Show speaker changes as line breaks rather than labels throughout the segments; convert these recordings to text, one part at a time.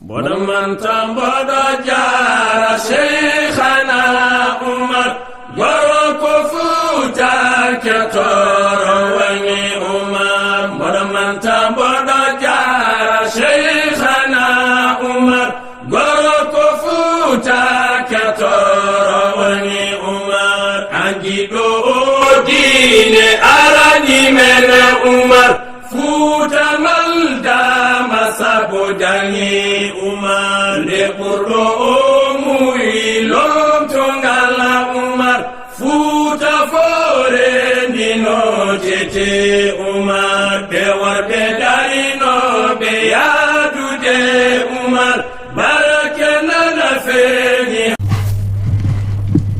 Bodaman tambodo jara Sheikhana Umar Goro Kofuta Ketoro Wani Umar Bodaman tambodo jara Sheikhana Umar Goro Kofuta Ketoro Wani Umar Angido Odine Arani Mene Umar Futa Malda Masabo Dani Umar Le Burdo Omui Lom Tongala Umar Futa Fore Nino Jete Umar Bewar Bedarino Beyadu De Umar Barakena Nafeni.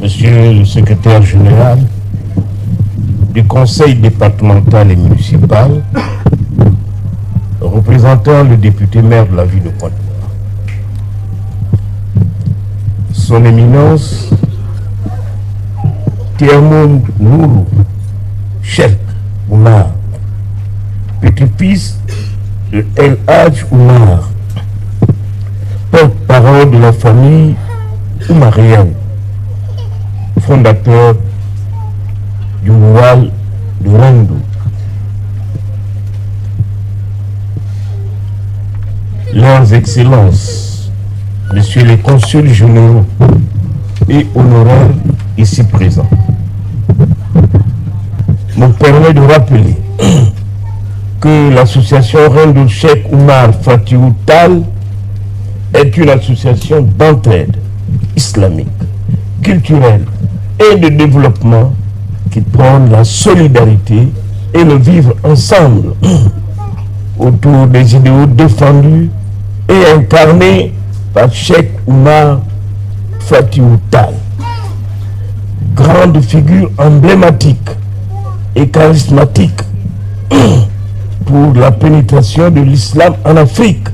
Monsieur le secrétaire général du conseil départemental et municipal, représentant le député maire de la ville de Pointe-Noire, son éminence Tierno Nourou Cheikh Oumar, petit-fils de El Hadj Oumar, porte-parole de la famille oumarienne, fondateur du Oual de Rendou. Leurs Excellences, Messieurs les consuls généraux et honoraires ici présents, me permet de rappeler que l'association Rendou Cheikh Oumar Fatiou Tal est une association d'entraide islamique, culturelle et de développement qui prône la solidarité et le vivre ensemble autour des idéaux défendus et incarnés par Cheikh Oumar Fatiou Tal, grande figure emblématique et charismatique pour la pénétration de l'islam en Afrique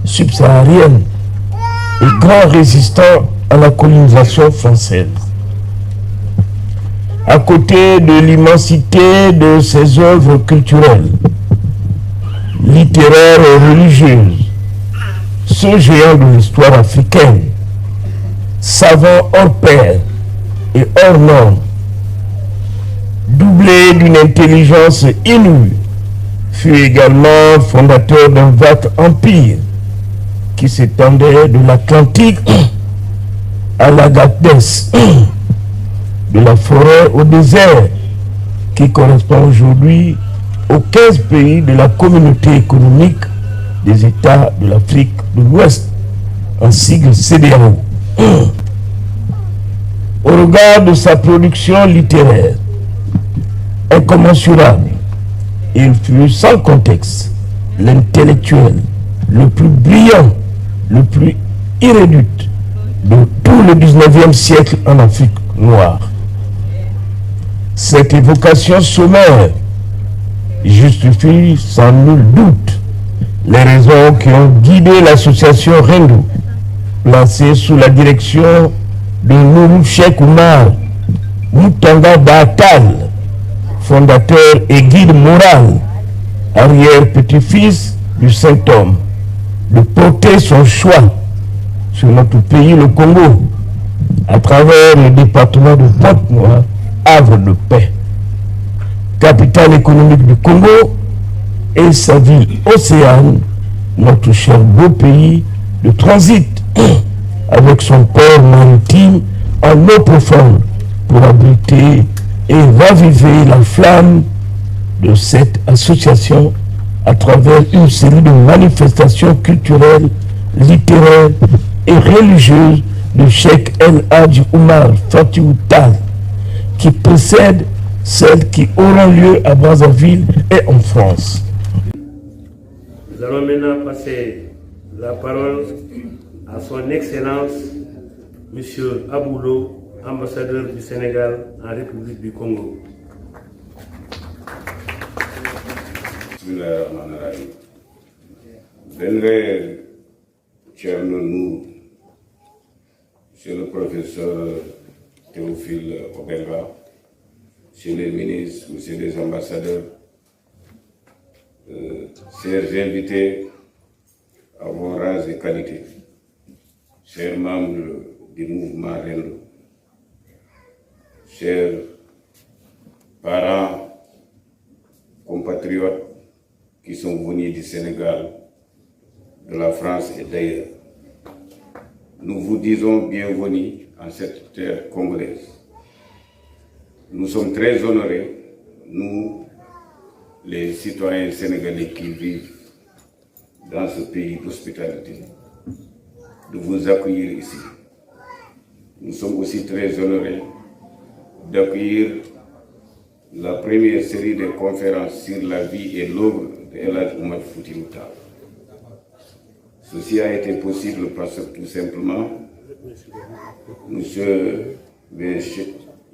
subsaharienne et grand résistant à la colonisation française. À côté de l'immensité de ses œuvres culturelles, littéraires et religieuses, ce géant de l'histoire africaine, savant hors pair et hors norme, doublé d'une intelligence inouïe, fut également fondateur d'un vaste empire qui s'étendait de l'Atlantique à l'Agadès, de la forêt au désert, qui correspond aujourd'hui aux 15 pays de la communauté économique des États de l'Afrique de l'Ouest, en sigle CEDEAO. Au regard de sa production littéraire incommensurable, il fut sans contexte l'intellectuel le plus brillant, le plus irréductible de tout le 19e siècle en Afrique noire. Cette évocation sommaire justifie sans nul doute les raisons qui ont guidé l'association Rendou, placée sous la direction de Nourou Cheikh Oumar Moutanga Batal, fondateur et guide moral, arrière-petit-fils du Saint-Homme, de porter son choix sur notre pays, le Congo, à travers le département de Pointe-Noire, havre de paix, capitale économique du Congo, et sa ville Océane, notre cher beau pays de transit, avec son port maritime en eau profonde, pour abriter et raviver la flamme de cette association à travers une série de manifestations culturelles, littéraires et religieuses de Cheikh El Hadj Oumar Fatiou Tal, qui précèdent celles qui auront lieu à Brazzaville et en France.
Nous allons maintenant passer la parole à son Excellence, M. Aboulo, ambassadeur du Sénégal en République du Congo.
Bismillahirrahmanirrahim. Benre Tierno Nourou, Monsieur le professeur Théophile Obenga, Monsieur les ministres, Monsieur les ambassadeurs, chers invités, à vos rangs et qualités, chers membres du mouvement Rendo, chers parents, compatriotes qui sont venus du Sénégal, de la France et d'ailleurs. Nous vous disons bienvenue en cette terre congolaise. Nous sommes très honorés, nous, les citoyens sénégalais qui vivent dans ce pays d'hospitalité, de vous accueillir ici. Nous sommes aussi très honorés d'accueillir la première série de conférences sur la vie et l'œuvre de El Hadj Oumar Foutiyou Tall. Ceci a été possible parce que tout simplement, M.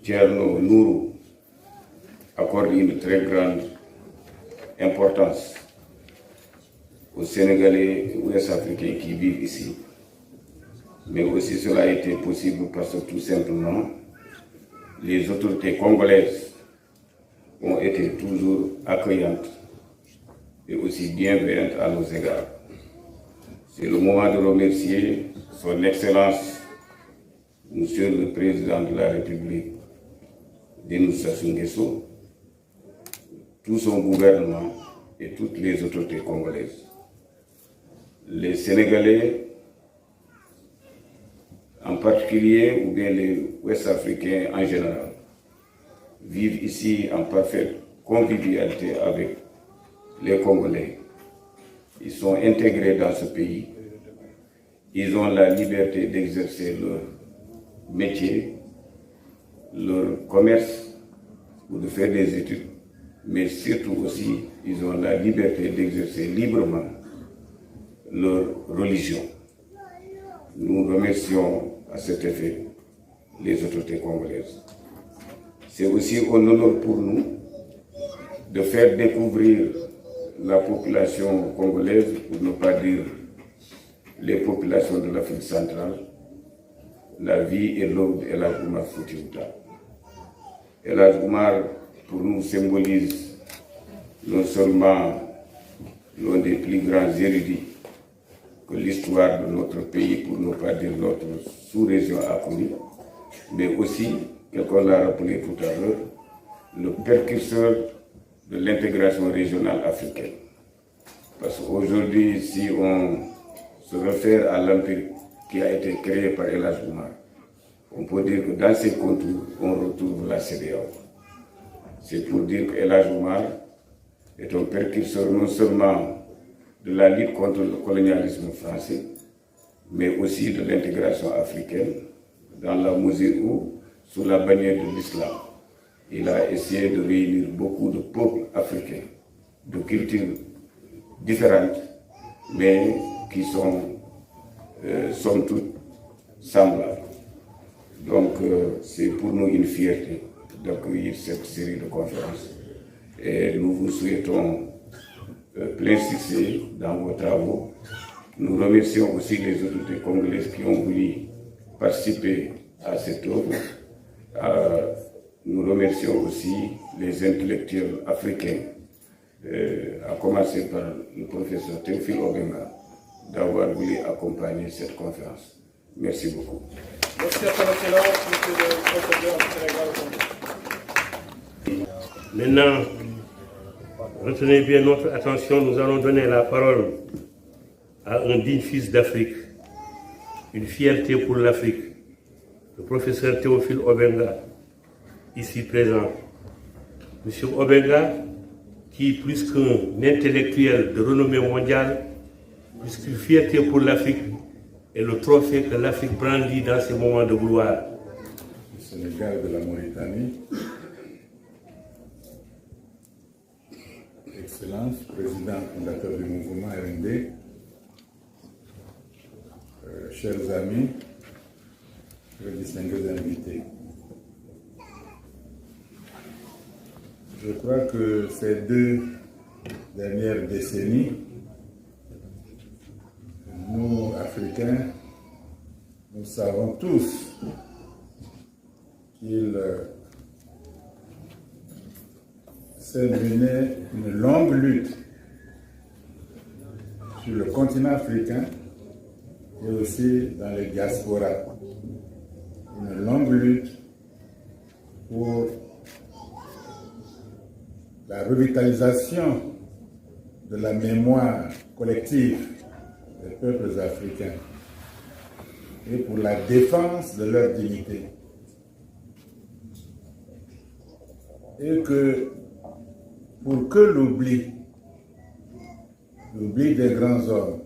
Thierno Nourou accorde une très grande importance aux Sénégalais et Ouest-Africains qui vivent ici. Mais aussi cela a été possible parce que tout simplement, les autorités congolaises ont été toujours accueillantes et aussi bienveillantes à nos égards. C'est le moment de remercier son Excellence, Monsieur le Président de la République, Denis Sassou Nguesso, tout son gouvernement et toutes les autorités congolaises. Les Sénégalais, en particulier, ou bien les Ouest-Africains en général, vivent ici en parfaite convivialité avec les Congolais. Ils sont intégrés dans ce pays. Ils ont la liberté d'exercer leur métier, leur commerce ou de faire des études. Mais surtout aussi, ils ont la liberté d'exercer librement leur religion. Nous remercions à cet effet les autorités congolaises. C'est aussi un honneur pour nous de faire découvrir la population congolaise, pour ne pas dire les populations de l'Afrique centrale, la vie et l'œuvre d'El Hadj Oumar Foutiyou Tall. El Hadj Oumar, pour nous, symbolise non seulement l'un des plus grands érudits que l'histoire de notre pays, pour ne pas dire notre sous-région, a connu, mais aussi, comme l'a rappelé tout à l'heure, le précurseur de l'intégration régionale africaine. Parce qu'aujourd'hui, si on se réfère à l'empire qui a été créé par El Hadj Oumar, on peut dire que dans ses contours, on retrouve la CEDEAO. C'est pour dire que El Hadj Oumar est un précurseur non seulement de la lutte contre le colonialisme français, mais aussi de l'intégration africaine, dans la mesure où, sous la bannière de l'islam, il a essayé de réunir beaucoup de peuples africains, de cultures différentes, mais qui sont, somme toute, semblables. Donc, c'est pour nous une fierté d'accueillir cette série de conférences. Et nous vous souhaitons plein succès dans vos travaux. Nous remercions aussi les autorités congolaises qui ont voulu participer à cette œuvre. Nous remercions aussi les intellectuels africains, à commencer par le professeur Théophile Obenga, d'avoir voulu accompagner cette conférence. Merci beaucoup.
Merci à son Excellence, Monsieur le Président du Sénégal. Maintenant, retenez bien notre attention, nous allons donner la parole à un digne fils d'Afrique, une fierté pour l'Afrique, le professeur Théophile Obenga, ici présent. Monsieur Obenga, qui plus qu'un intellectuel de renommée mondiale, plus qu'une fierté pour l'Afrique, est le trophée que l'Afrique brandit dans ces moments de gloire.
Du Sénégal, de la Mauritanie, Excellence, président fondateur du mouvement RND, chers amis, très distingués invités. Je crois que ces 2 dernières décennies, nous, Africains, nous savons tous qu'il s'est mené une longue lutte sur le continent africain et aussi dans les diasporas. Une longue lutte pour la revitalisation de la mémoire collective des peuples africains et pour la défense de leur dignité. Et que pour que l'oubli des grands hommes,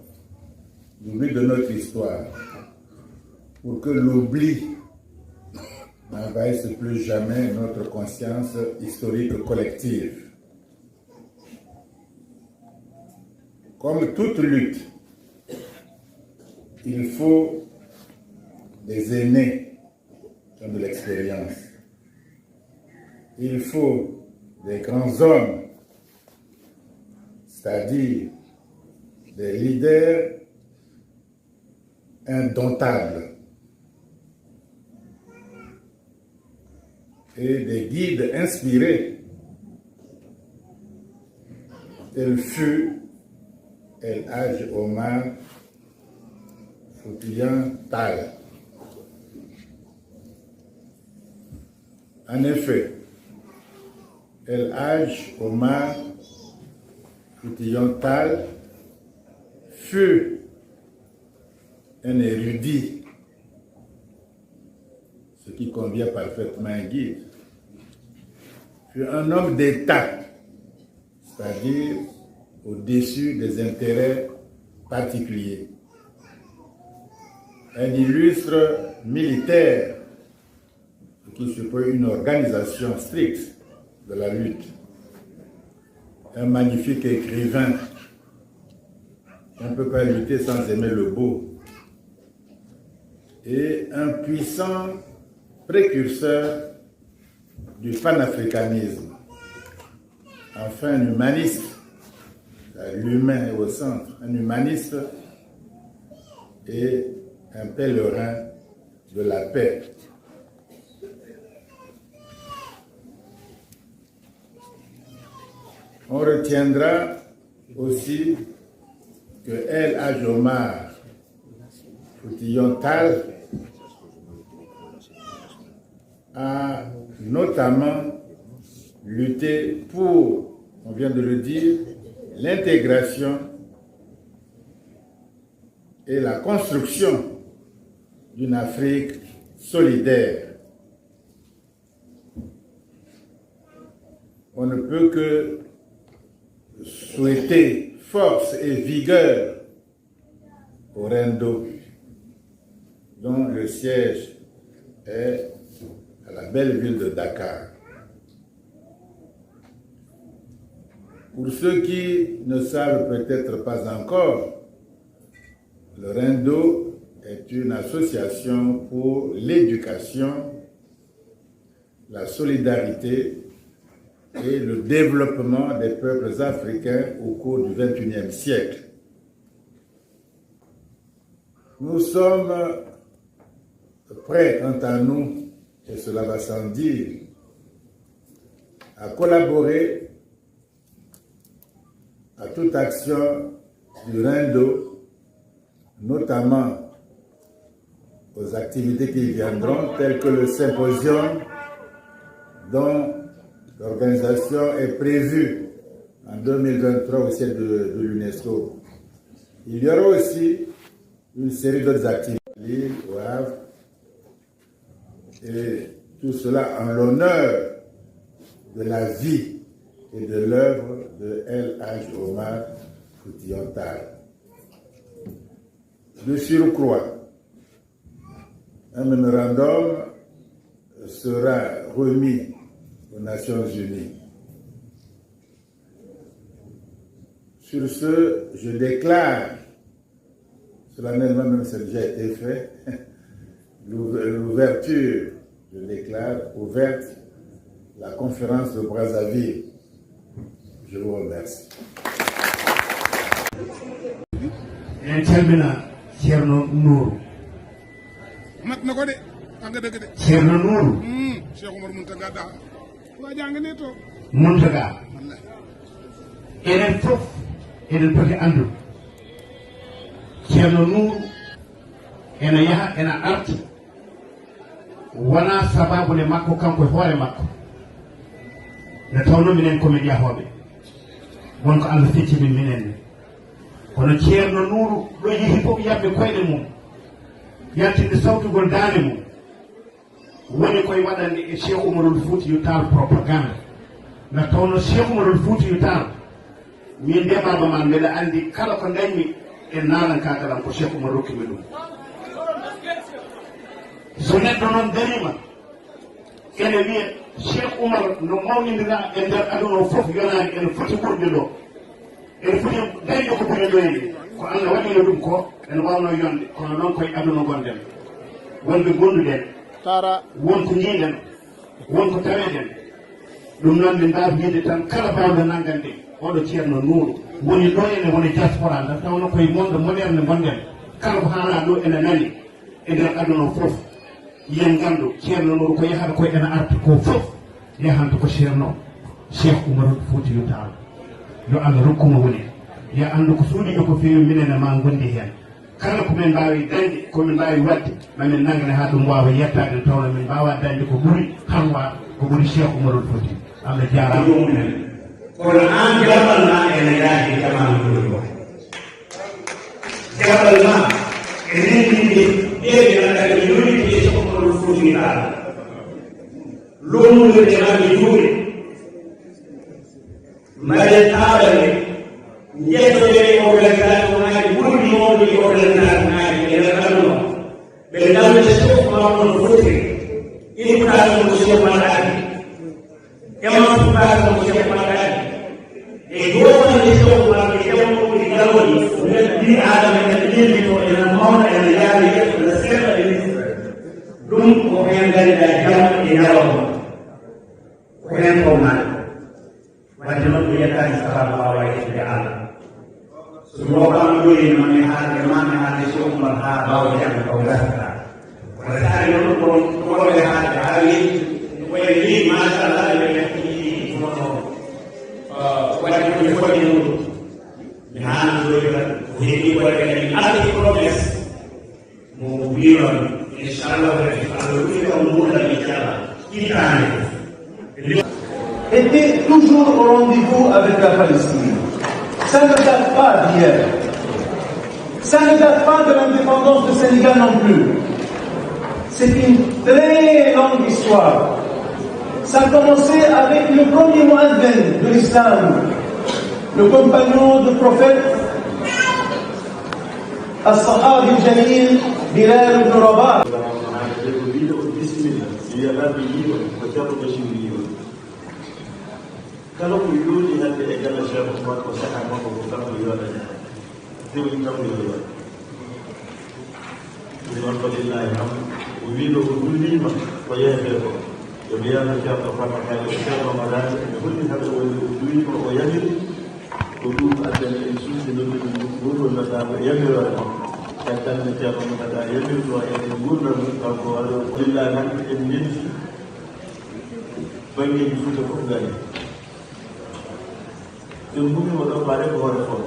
l'oubli de notre histoire, pour que l'oubli n'envahisse plus jamais notre conscience historique collective. Comme toute lutte, il faut des aînés qui ont de l'expérience. Il faut des grands hommes, c'est-à-dire des leaders indomptables et des guides inspirés. Tel fut El Hadj Omar Foutiyou Tall. En effet, El Hadj Omar Foutiyou Tall fut un érudit, ce qui convient parfaitement à un guide, fut un homme d'État, c'est-à-dire au-dessus des intérêts particuliers. Un illustre militaire qui suppose une organisation stricte de la lutte. Un magnifique écrivain. On ne peut pas lutter sans aimer le beau. Et un puissant précurseur du panafricanisme. Enfin, un humaniste. L'humain est au centre. Un humaniste et un pèlerin de la paix. On retiendra aussi que El Hadj Omar Foutiyou Tall a notamment lutté pour, on vient de le dire, l'intégration et la construction d'une Afrique solidaire. On ne peut que souhaiter force et vigueur au RENDO, dont le siège est à la belle ville de Dakar. Pour ceux qui ne savent peut-être pas encore, le RENDO est une association pour l'éducation, la solidarité et le développement des peuples africains au cours du XXIe siècle. Nous sommes prêts, quant à nous, et cela va sans dire, à collaborer à toute action du RENDO, notamment aux activités qui viendront, telles que le symposium dont l'organisation est prévue en 2023 au siège de l'UNESCO. Il y aura aussi une série d'autres activités au Havre, et tout cela en l'honneur de la vie et de l'œuvre de El Hadj Omar Foutiyou Tall. De surcroît, un mémorandum sera remis aux Nations Unies. Sur ce, je déclare, solennellement même ça a déjà été fait, l'ouverture, je déclare ouverte la conférence de Brazzaville. Je vous remercie.
Ceerno Nourou.
mat na ko de wax nga dëgg de.
Ceerno Nourou.
Cheikh Oumar Mountaga daa waa jàng ne toog.
Mountaga. Enen fof eɗen poti andude ceerno Nour ena yaha ena arta wona sababule makko kanko e hoore makko nde tawno minen komin yahoɓe wonko Allah fecci min minen ne kono ceerno Nour ɗo yeehi fof yabɓe koyɗe mum yaltinde sawtugol daande mum woni koye waɗande e Cheikh Oumarul Foutiyou Tall propagande nde tawno Cheikh Oumarul Foutiyou Tall min de baba ma mbeɗa andi kala ko dañmi e nanankakalam ko Cheikh Oumar rokkimi ɗum so neɗɗo noon darima ene wiya Cheikh Oumar no mawnidira e nder aduna o fof yonani ene foti ɓurde ɗo ene foti dañde ko ɓuri ɗo henni ko Allah waɗino ɗum ko ene wawno yonde kono noon koye aduna gonɗen wonɓe gonduɗen wonko jiiɗen wonko taweɗen ɗum noon ɓe mbawi yiide tan kala bawɗo nanggande oɗo ceerno Nour woni ɗo ene woni diaspora nde tawno koye monde moderne gonɗen kala ko haala ɗo ene nani e nder aduna o fof yen gandu ceerno Nour ko yahata koye ene arti ko fof yahanta ko ceerno Cheikh Oumar Foutiyou Tall yo Allah rokkuma woni yo andu ko suuɗiɓe ko fewi minene ma gondi hen kala komin mbawi dañde komin mbawi wadde mamin nangane ha ɗum wawa yettade tawno min mbawa dañde ko ɓuuri hanwa ko ɓuuri Cheikh Oumar Foutiyou Allah jarama ɗumumen kono an jaɓal ma ene yaaji jamanu ɗum ɗo jaɓal ma e rendinde ɓeɓe gandaɗa ɓe yoniti e Cheikh Oumar Foutiyou Tall lomnude maɓe juuɗe mbaɗen taaɓale jettoɓe organisation ngaji ɓurɗi mawɗi organisation ngaji e nder aduna ɓe damde Cheikh Oumar Foutiyou invitation ko Cheikh Maɗaɗi émancipation ko Cheikh Maɗaɗi e yowande Cheikh Oumar e ƴewnoɗi galloɗi nden ɓi adama ene ƴellito ene mawna ene yaari yesso ene seeɗa e lisre ɗum ko hen dañɗa jam e ñalawma ko hen fomnaɗe wadde noon ɓe yettani sababu wawa yettude Allah so mokama ɗoyima mi haalde mami haalde Cheikh Oumar ha bawde jangde ko gasata wala saari noon ko ɗoɓe haalde ha yetti koye wi machallah ɓe yetti mono waɗi koye foti muɗum mi haala ɗoyi tan ko heeɓi koye kadi mi arti promesse mo winon inchallah rabbi Allah wi kam muɗam inchallah itane
était toujours au rendez-vous avec la Palestine. Ça ne date pas d'hier. Ça ne date pas de l'indépendance du Sénégal non plus. C'est une très longue histoire. Ça a commencé avec le premier muazzin de l'islam, le compagnon du prophète, As-Sahabi al-Jalil, Bilal ibn Rabah.
kala ko yooni hande e galle Cheikh Oumar ko saka makko ko kanko yoɗaña tewni kanko yoɗa ɗum noon walillahi hamdu o wiino ko dullima ko yeehe ko yo mbiyano ceerno Farma Kane o ceerno Madani ɓe holli hande woni o duwima o yamiri ko ɗum addani en suusi nodduɗi gurgol nodama yamirore makko caggalne ceerno Moutada yamirno enen gurdam kanko walillahi hamdu en ndendi banggueji Fouta fof gari ɗum gumimo ɗo mbaɗe ko hoore foof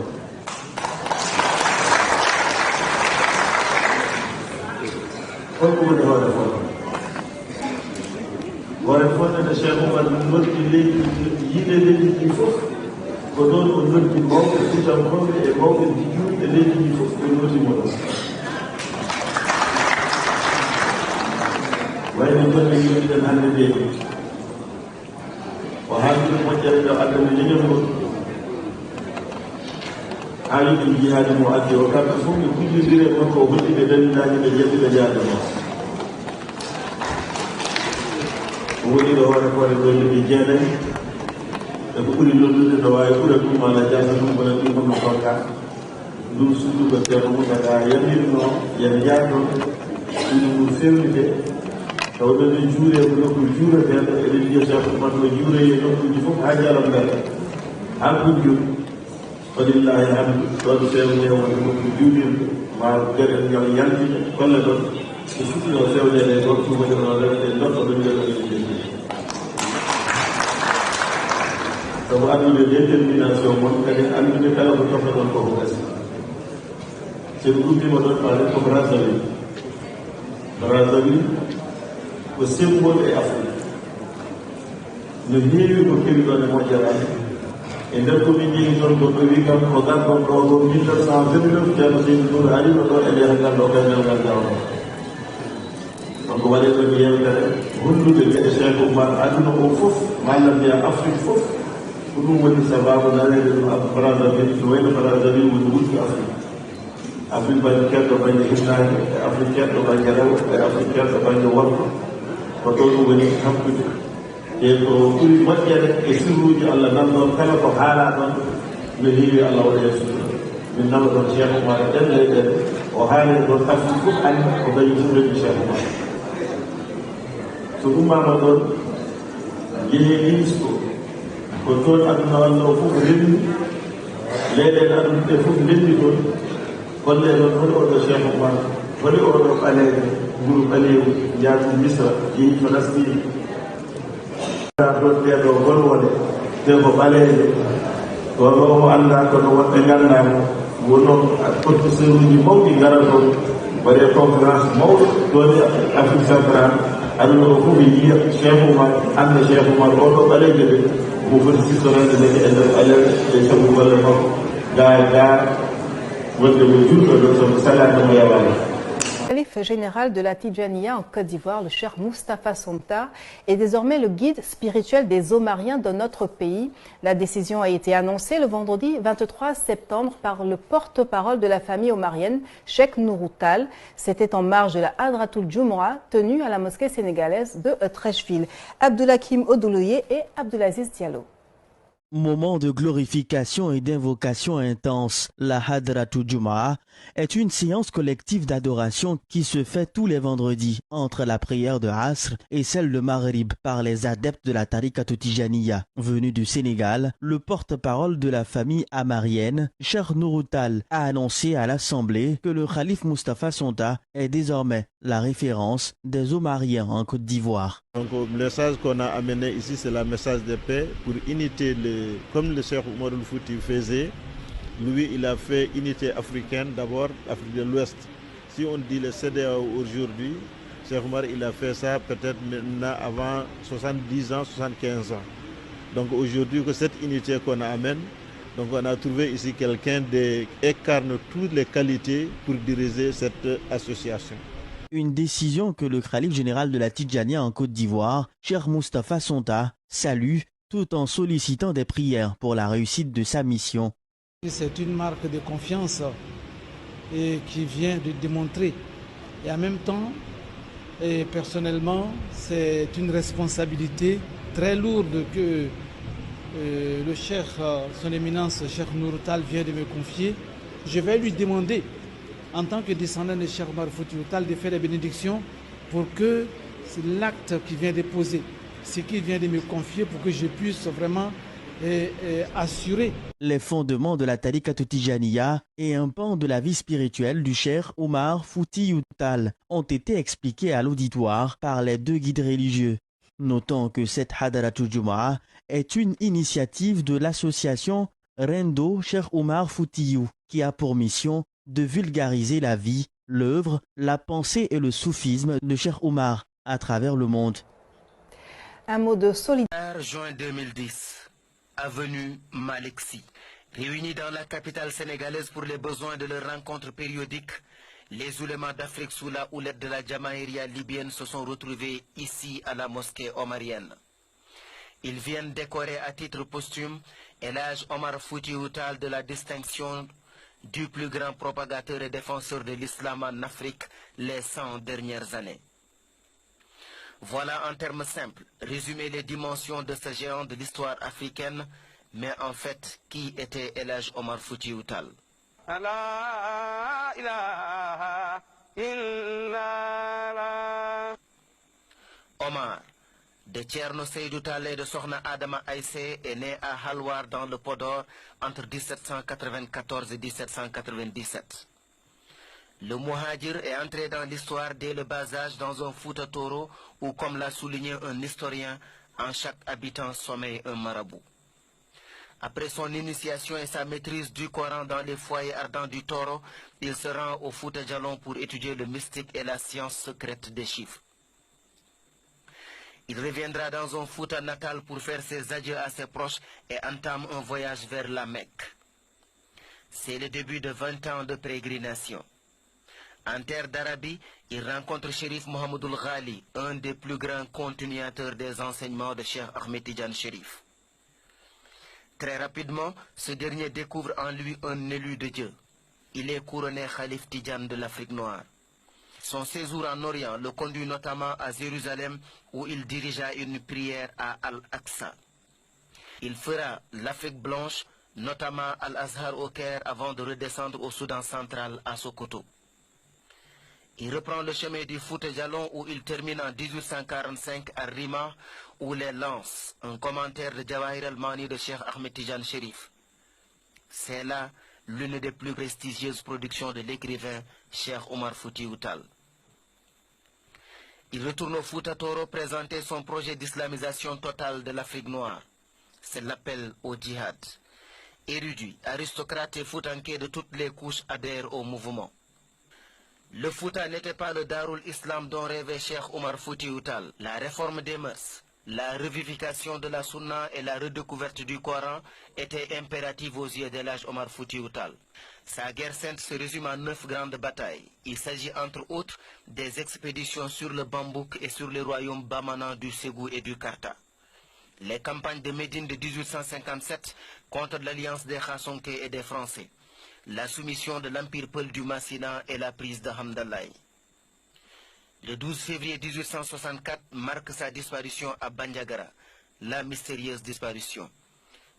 holko woni hoore foof hoore fof nene Cheikh Oumar noddi leydi yiɗe leydi ɗi fof ko noon o noddi mawɓe futankoɓe e mawɓe juuɗe leydi ɗi fof ɓe noddimo ɗon wayno gonne yimɓeɗen hannde nde o haaldude moƴƴere ɗo adana leñolngol ha yiɗi jihaade mo addi o kamɓe fof ɓe kullidiri e makko o holliɓe dalilaji ɓe jaɓiɓe jaade mo o woniɗo hoore koore golleɓe jeenayi e ko ɓuri lollude no wawi ɓura ɗum ala janga ɗum bona ɗum hono korka ɗum suuduko ceerno Moutada yamirno yen jaato ɗum ɗum fewnide taw ɗon e juure ko nokku juureteɗo eɗen jiya Cheikh Oumar no juureye nokkuji fof ha jalam ngal ha kujjum walillahi hamdu ɗon fewne wonde nokku juuɗirɗo ma gueɗen ngal yaltide golle ɗon so sutino fewnede ɗon ɗum woni no rewde notto ɗo jeɗoɗe sabu andude détermination mon kadi andude kala ko tofa ɗon koko gasi c'est le groupe qui m'a parlé comme Brazzaville. Brazzaville, le symbole est Afrique. Le milieu de Kéridon est mondial. Et le communiqué de l'Autorité comme programme en 1929, qui a été le Hari, elle est regardée au Canada. Donc, on va dire que vous de Cheikh Oumar, à nous au Fouf, Malam de Afrique Fouf, pour nous, on dit ça va, on allait à Brazzaville, nous allons à Brazzaville, on nous dit Afrique. Afrique va être quelque part de l'Israël, africaine de Bangladesh, africaine de Bangladesh, pour tout le monde, et pour tout le monde, et si vous dites Allah, nous avons fait le Hala, mais il y a Allah, nous avons fait Cheikh Oumar, au Hala, nous avons fait Fouf, on va y jouer Cheikh Oumar. So Oumar doon jëlee UNESCO ko toon aduna walla o fof renndi leyɗele aduna ɗe fof ndenndi toon golle ɗon holi oɗo Cheikh Oumar holi oɗo ɓaleejo guru ɓaleejo jaati Misra yehi Palestine ɗon ɓeeɗo golwode te ko ɓaleejo kono omo annda kono woɓɓe nganndaamo wono professeur uji mawɗi ngara toon waɗe conférence mawɗo toon Afrique centrale aduna o fof yiya Cheikh Oumar anda Cheikh Oumar oɗo ɓaleejo ɓe mo foti sistorande neke e nder alere e sabu golle makko gaa wonde mo julɗo ɗo somo salade mo yawani.
Le calife général de la Tidjaniya en Côte d'Ivoire, le Cheikh Moustapha Sonta, est désormais le guide spirituel des Omariens de notre pays. La décision a été annoncée le vendredi 23 septembre par le porte-parole de la famille omarienne, Cheikh Nouroutal. C'était en marge de la Hadratul Jumu'ah tenue à la mosquée sénégalaise de Treichville. Abdoulakim Odoulouye et Abdelaziz Diallo.
Moment de glorification et d'invocation intense, la Hadratul Jumu'ah est une séance collective d'adoration qui se fait tous les vendredis entre la prière de Asr et celle de Maghrib par les adeptes de la Tariqa Tijaniya. Venu du Sénégal, le porte-parole de la famille amarienne, Cheikh Nouroutal, a annoncé à l'Assemblée que le Khalife Moustapha Sonta est désormais la référence des Omariens en Côte d'Ivoire.
Donc le message qu'on a amené ici, c'est le message de paix pour unité, comme le Cheikh Oumar Fouti faisait. Lui, il a fait unité africaine, d'abord Afrique de l'Ouest. Si on dit le CEDEAO aujourd'hui, Cheikh Oumar, il a fait ça peut-être maintenant avant 70 ans, 75 ans. Donc aujourd'hui, que cette unité qu'on amène, donc on a trouvé ici quelqu'un qui incarne toutes les qualités pour diriger cette association.
Une décision que le khalife général de la Tidjaniya en Côte d'Ivoire, Cheikh Moustapha Sonta, salue tout en sollicitant des prières pour la réussite de sa mission.
C'est une marque de confiance et qui vient de démontrer. Et en même temps, et personnellement, c'est une responsabilité très lourde que le Cheikh, son éminence, Cheikh Nouroutal, vient de me confier. Je vais lui demander, en tant que descendant de Cheikh Oumar Foutiyou Tall, de faire des bénédictions pour que l'acte qu'il vient de poser, ce qu'il vient de me confier, pour que je puisse vraiment assurer
les fondements de la Tariqa Tijaniya et un pan de la vie spirituelle du Cheikh Oumar Foutiyou Tall ont été expliqués à l'auditoire par les deux guides religieux. Notons que cette Hadratul Jumu'ah est une initiative de l'association Rendo Cheikh Oumar Foutiyou qui a pour mission de vulgariser la vie, l'œuvre, la pensée et le soufisme de Cheikh Oumar à travers le monde.
Un mot de solidarité.
Juin 2010. Avenue Malexi. Réunis dans la capitale sénégalaise pour les besoins de leurs rencontres périodiques, les oulémas d'Afrique sous la houlette de la Jamaïria libyenne se sont retrouvés ici à la mosquée omarienne. Ils viennent décorer à titre posthume El Hadj Omar Foutiyou Tall de la distinction du plus grand propagateur et défenseur de l'islam en Afrique les 100 dernières années. Voilà en termes simples, résumer les dimensions de ce géant de l'histoire africaine, mais en fait, qui était El Hadj Omar Foutiyou Tall? Omar, de Thierno Seydou Tall et de Sokhna Adama Aïssé, est né à Halwar dans le Podor entre 1794 et 1797. Le Mouhadjir est entré dans l'histoire dès le bas âge dans un Fouta Toro où, comme l'a souligné un historien, en chaque habitant sommeille un marabout. Après son initiation et sa maîtrise du Coran dans les foyers ardents du Toro, il se rend au Fouta Djallon pour étudier le mystique et la science secrète des chiffres. Il reviendra dans son Fouta natal pour faire ses adieux à ses proches et entame un voyage vers la Mecque. C'est le début de 20 ans de pérégrination. En terre d'Arabie, il rencontre Chérif Mohamedou Ghali, un des plus grands continuateurs des enseignements de Cheikh Ahmed Tidiane Chérif. Très rapidement, ce dernier découvre en lui un élu de Dieu. Il est couronné Khalif Tidiane de l'Afrique noire. Son séjour en Orient le conduit notamment à Jérusalem où il dirigea une prière à Al-Aqsa. Il fera l'Afrique blanche, notamment Al-Azhar au Caire, avant de redescendre au Soudan central à Sokoto. Il reprend le chemin du Fouta Djallon où il termine en 1845 à Rima, où les lance un commentaire de Jawahir al-Mani de Cheikh Ahmed Tidiane Chérif. C'est là l'une des plus prestigieuses productions de l'écrivain Cheikh Omar Foutiyou Tall. Il retourne au Fouta Toro présenter son projet d'islamisation totale de l'Afrique noire. C'est l'appel au djihad. Érudits, aristocrates et foutanké de toutes les couches adhèrent au mouvement. Le Fouta n'était pas le Darul Islam dont rêvait Cheikh Omar Foutiyou Tall. La réforme des mœurs, la revivification de la Sunna et la redécouverte du Coran étaient impératives aux yeux d'El Hadj Omar Foutiyou Tall. Sa guerre sainte se résume en 9 grandes batailles. Il s'agit entre autres des expéditions sur le Bambouk et sur les royaumes Bamana du Ségou et du Karta. Les campagnes de Médine de 1857 contre l'alliance des Khassonké et des Français. La soumission de l'Empire Peul du Massina et la prise de Hamdallaye. Le 12 février 1864 marque sa disparition à Bandiagara, la mystérieuse disparition.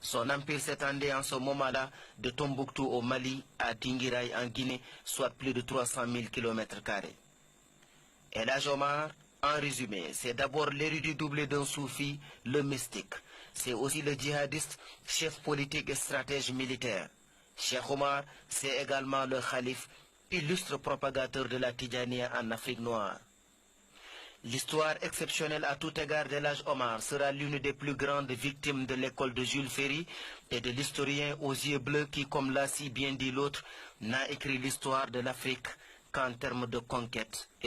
Son empire s'étendait en ce moment-là de Tombouctou au Mali à Tinguiraye en Guinée, soit plus de 300 000 km². El Hadj Omar, en résumé, c'est d'abord l'érudit doublé d'un soufi, le mystique. C'est aussi le djihadiste, chef politique et stratège militaire. Cheikh Omar, c'est également le calife, illustre propagateur de la Tidjaniya en Afrique noire. L'histoire exceptionnelle à tout égard d'El Hadj Omar sera l'une des plus grandes victimes de l'école de Jules Ferry et de l'historien aux yeux bleus qui, comme l'a si bien dit l'autre, n'a écrit l'histoire de l'Afrique qu'en termes de conquête et